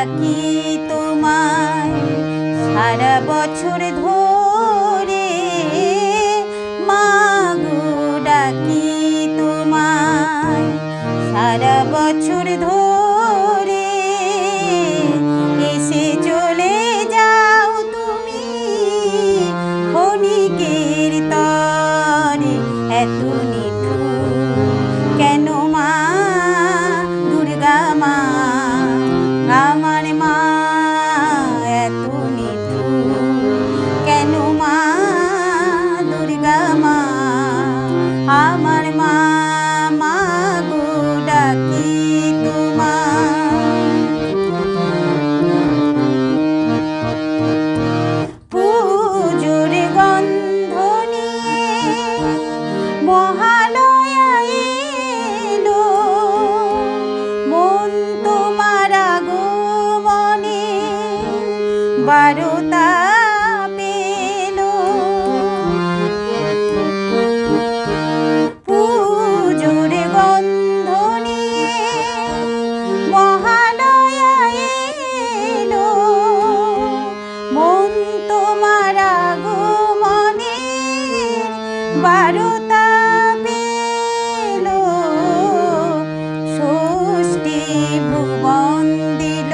ডাকি তোমায় সারা বছর ধরে, মাগো ডাকি তোমায় সারা বছর ধরে। এসে চলে যাও তুমি ক্ষণিকের তরে, এত নিঠুর কেন মা দুর্গা মা, আমার মা এত নিঠুর কেন মা দুর্গা মা, আমার মা। মাগো ডাকি তোমায় পুজোর গন্ধ নিয়ে মহালয়া এলো, মন তোমার আগমনে বারতা পেল। পুজোর গন্ধ নিয়ে মহালয়া এলো, মন তোমার আগমনে বারতা পেল। ষষ্ঠী ভুবন দিল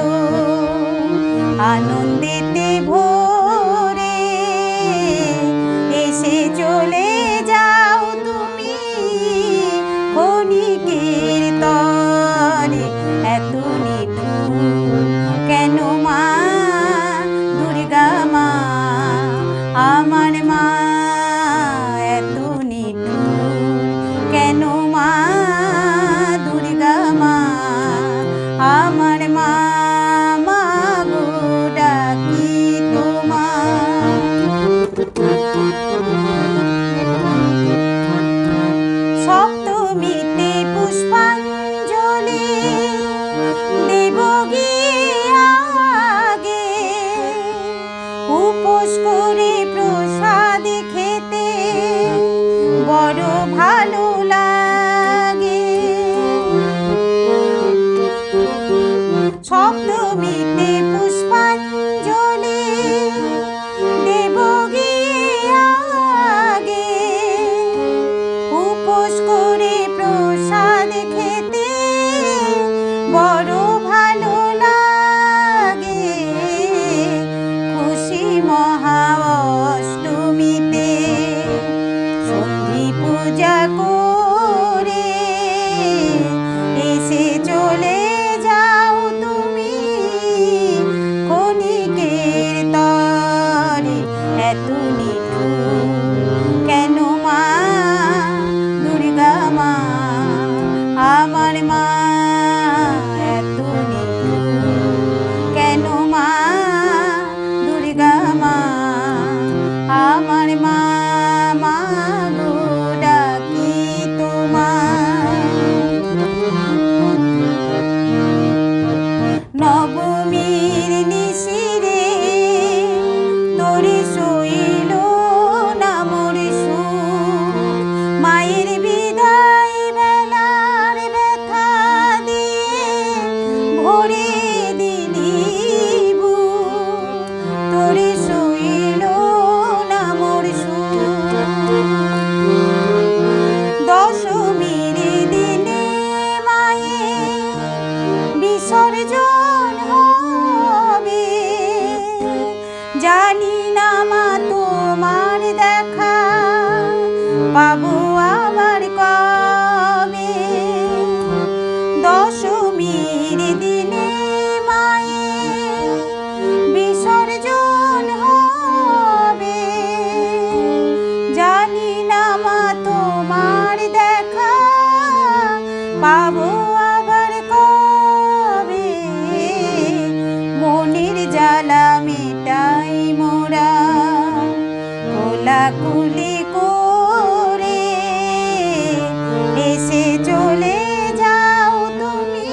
আনন্দেতে ভরে, এসে চলে যাও তুমি ক্ষণিকের তরে, এত নিঠুর কেন মা দুর্গা মা, আমার মা এত নিঠুর কেন মা দুর্গা মা, আমার মা। মাগো ডাকি তোমায় সপ্তমীতে পুষ্পাঞ্জলি দেব গিয়ে আগে, উপোস করে প্রসাদ খেতে বড় ভালো লাগে। সপ্তমীতে পুষ্পাঞ্জলি দেব গিয়ে আগে, উপোস করে প্রসাদ খেতে বড় ভালো লাগে। খুশি মহা অষ্টমীতে সন্ধি পূজা করে, এসে চলে যাও তুমি ক্ষণিকের তরে, এত নিঠুর কেন মা দুর্গা মা, আমার মা এত নিঠুর কেন মা দুর্গা মা, আমার মা। মাগো ডাকি তোমায় নবমীর নিশিরে তোরে শৈল না মোর সুখ, মায়ের বিদায় বেলার ব্যথা দিয়ে ভরে দিলি বুক, তোরে শৈল না মোর সুখ। দশমীর দিনে মায়ের বিসর্জন হবে, জানি না মা তোমার দেখা পাবো আবার কবে। দশমীর দিনে মায়ের বিসর্জন হবে, জানি না মা তোমার দেখা পাবো আবার কবে। মনের জ্বালা মেটাই মোরা কোলাকুলি করে, এসে চলে যাও তুমি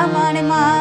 আমার মা